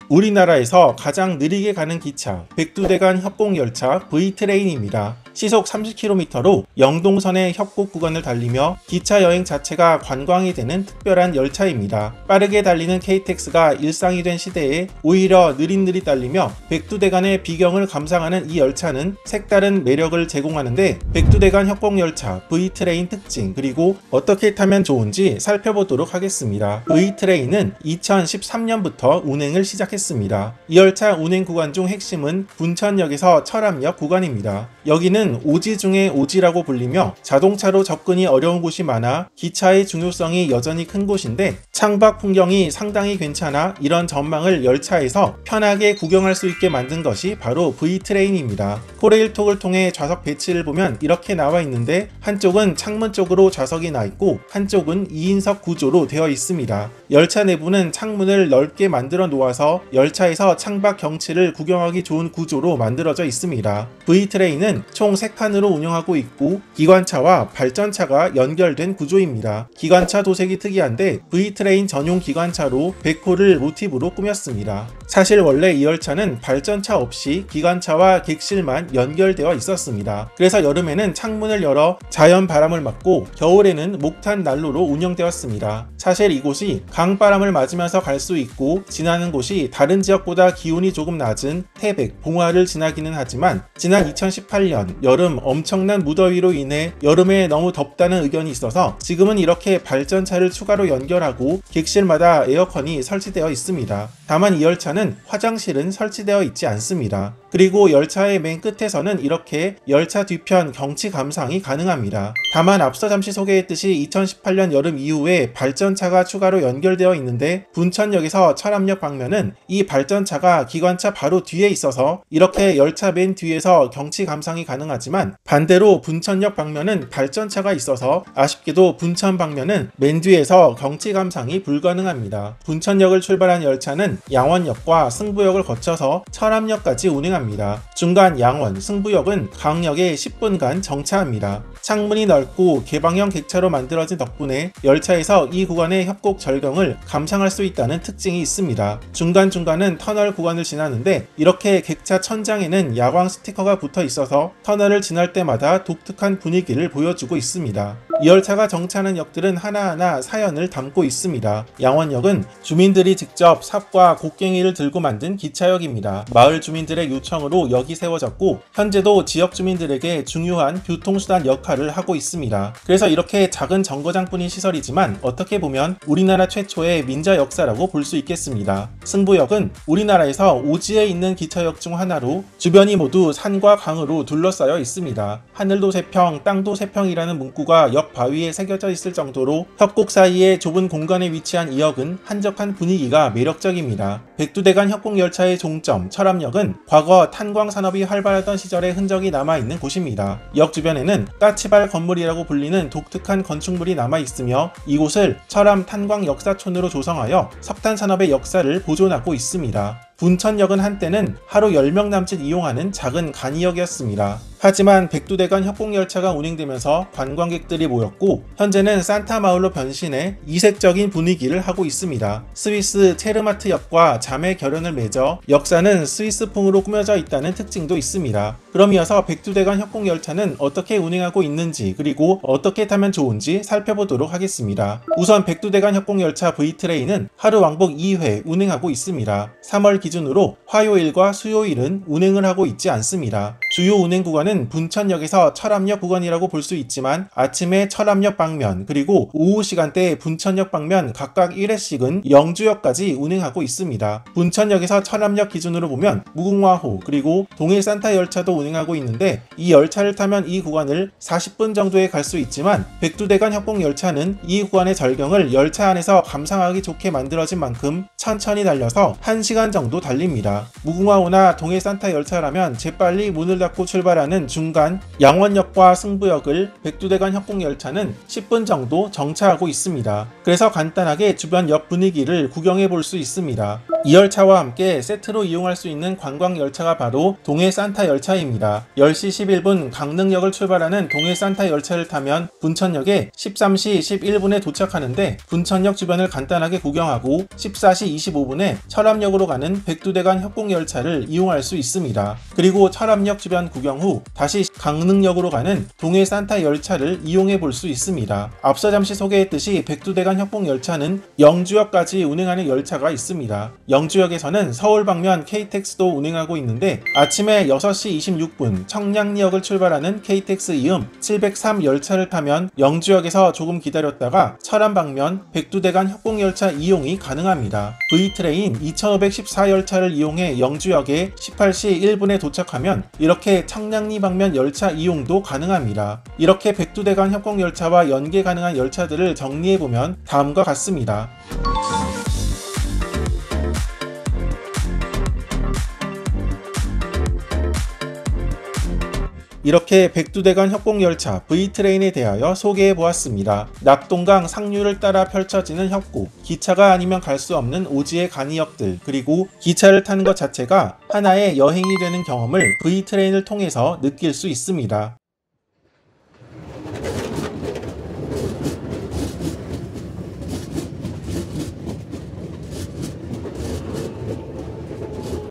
우리나라에서 가장 느리게 가는 기차 백두대간 협곡열차 V트레인입니다. 시속 30km로 영동선의 협곡 구간을 달리며 기차 여행 자체가 관광이 되는 특별한 열차입니다. 빠르게 달리는 KTX가 일상이 된 시대에 오히려 느릿느릿 달리며 백두대간의 비경을 감상하는 이 열차는 색다른 매력을 제공하는데 백두대간 협곡열차 V트레인 특징 그리고 어떻게 타면 좋은지 살펴보도록 하겠습니다. V트레인은 2013년부터 운행을 시작했습니다. 이 열차 운행 구간 중 핵심은 분천역에서 철암역 구간입니다. 여기는 오지 중의 오지라고 불리며 자동차로 접근이 어려운 곳이 많아 기차의 중요성이 여전히 큰 곳인데 창밖 풍경이 상당히 괜찮아 이런 전망을 열차에서 편하게 구경할 수 있게 만든 것이 바로 V트레인입니다. 코레일톡을 통해 좌석 배치를 보면 이렇게 나와 있는데 한쪽은 창문 쪽으로 좌석이 나 있고 한쪽은 2인석 구조로 되어 있습니다. 열차 내부는 창문을 넓게 만들어 놓아서 열차에서 창밖 경치를 구경하기 좋은 구조로 만들어져 있습니다. V트레인은 총 3칸으로 운영하고 있고 기관차와 발전차가 연결된 구조입니다. 기관차 도색이 특이한데 V트레인 전용 기관차로 백호를 모티브로 꾸몄습니다. 사실 원래 이 열차는 발전차 없이 기관차와 객실만 연결되어 있었습니다. 그래서 여름에는 창문을 열어 자연 바람을 맞고 겨울에는 목탄 난로로 운영되었습니다. 사실 이곳이 강바람을 맞으면서 갈 수 있고 지나는 곳이 다른 지역보다 기온이 조금 낮은 태백, 봉화를 지나기는 하지만 지난 2018년 여름 엄청난 무더위로 인해 여름에 너무 덥다는 의견이 있어서 지금은 이렇게 발전차를 추가로 연결하고 객실마다 에어컨이 설치되어 있습니다. 다만 이 열차는 화장실은 설치되어 있지 않습니다. 그리고 열차의 맨 끝에서는 이렇게 열차 뒤편 경치 감상이 가능합니다. 다만 앞서 잠시 소개했듯이 2018년 여름 이후에 발전차가 추가로 연결되어 있는데 분천역에서 철암역 방면은 이 발전차가 기관차 바로 뒤에 있어서 이렇게 열차 맨 뒤에서 경치 감상이 가능하지만 반대로 분천역 방면은 발전차가 있어서 아쉽게도 분천 방면은 맨 뒤에서 경치 감상이 불가능합니다. 분천역을 출발한 열차는 양원역과 승부역을 거쳐서 철암역까지 운행합니다. 중간 양원, 승부역은 강역에 10분간 정차합니다. 창문이 넓고 개방형 객차로 만들어진 덕분에 열차에서 이 구간의 협곡 절경을 감상할 수 있다는 특징이 있습니다. 중간중간은 터널 구간을 지나는데 이렇게 객차 천장에는 야광 스티커가 붙어 있어서 터널을 지날 때마다 독특한 분위기를 보여주고 있습니다. 이 열차가 정차하는 역들은 하나하나 사연을 담고 있습니다. 양원역은 주민들이 직접 삽과 곡괭이를 들고 만든 기차역입니다. 마을 주민들의 요청으로 역이 세워졌고 현재도 지역 주민들에게 중요한 교통수단 역할을 하고 있습니다. 그래서 이렇게 작은 정거장뿐인 시설이지만 어떻게 보면 우리나라 최초의 민자 역사라고 볼 수 있겠습니다. 승부역은 우리나라에서 오지에 있는 기차역 중 하나로 주변이 모두 산과 강으로 둘러싸여 있습니다. 하늘도 세평, 땅도 세평이라는 문구가 역 바위에 새겨져 있을 정도로 협곡 사이의 좁은 공간에 위치한 이 역은 한적한 분위기가 매력적입니다. 백두대간 협곡열차의 종점 철암역은 과거 탄광 산업이 활발하던 시절의 흔적이 남아있는 곳입니다. 역 주변에는 까치발 건물이라고 불리는 독특한 건축물이 남아있으며 이곳을 철암 탄광 역사촌으로 조성하여 석탄 산업의 역사를 보존하고 있습니다. 분천역은 한때는 하루 10명 남짓 이용하는 작은 간이역이었습니다. 하지만 백두대간 협곡열차가 운행되면서 관광객들이 모였고 현재는 산타마을로 변신해 이색적인 분위기를 하고 있습니다. 스위스 체르마트역과 자매 결연을 맺어 역사는 스위스풍으로 꾸며져 있다는 특징도 있습니다. 그럼 이어서 백두대간 협곡열차는 어떻게 운행하고 있는지 그리고 어떻게 타면 좋은지 살펴보도록 하겠습니다. 우선 백두대간 협곡열차 V트레인은 하루 왕복 2회 운행하고 있습니다. 3월 기준으로 화요일과 수요일은 운행을 하고 있지 않습니다. 주요 운행 구간은 분천역에서 철암역 구간이라고 볼 수 있지만 아침에 철암역 방면 그리고 오후 시간대에 분천역 방면 각각 1회씩은 영주역까지 운행하고 있습니다. 분천역에서 철암역 기준으로 보면 무궁화호 그리고 동해산타 열차도 운행하고 있는데 이 열차를 타면 이 구간을 40분 정도에 갈 수 있지만 백두대간 협곡열차는 이 구간의 절경을 열차 안에서 감상하기 좋게 만들어진 만큼 천천히 달려서 1시간 정도 달립니다. 무궁화호나 동해산타 열차라면 재빨리 문을 잡고 출발하는 중간 양원역과 승부역을 백두대간 협곡열차는 10분 정도 정차하고 있습니다. 그래서 간단하게 주변 역 분위기를 구경해 볼 수 있습니다. 이 열차와 함께 세트로 이용할 수 있는 관광열차가 바로 동해 산타 열차입니다. 10시 11분 강릉역을 출발하는 동해 산타 열차를 타면 분천역에 13시 11분에 도착하는데 분천역 주변을 간단하게 구경하고 14시 25분에 철암역으로 가는 백두대간 협곡열차를 이용할 수 있습니다. 그리고 철암역 주변 구경 후 다시 강릉역으로 가는 동해 산타 열차를 이용해 볼 수 있습니다. 앞서 잠시 소개했듯이 백두대간 협곡열차는 영주역까지 운행하는 열차가 있습니다. 영주역에서는 서울 방면 KTX도 운행하고 있는데 아침에 6시 26분 청량리역을 출발하는 KTX 이음 703 열차를 타면 영주역에서 조금 기다렸다가 철암 방면 백두대간 협곡열차 이용이 가능합니다. V트레인 2514 열차를 이용해 영주역에 18시 1분에 도착하면 이렇게 청량리 방면 열차 이용도 가능합니다. 이렇게 백두대간 협곡열차와 연계 가능한 열차들을 정리해보면 다음과 같습니다. 이렇게 백두대간 협곡열차 V트레인에 대하여 소개해보았습니다. 낙동강 상류를 따라 펼쳐지는 협곡, 기차가 아니면 갈 수 없는 오지의 간이역들, 그리고 기차를 타는 것 자체가 하나의 여행이 되는 경험을 V트레인을 통해서 느낄 수 있습니다.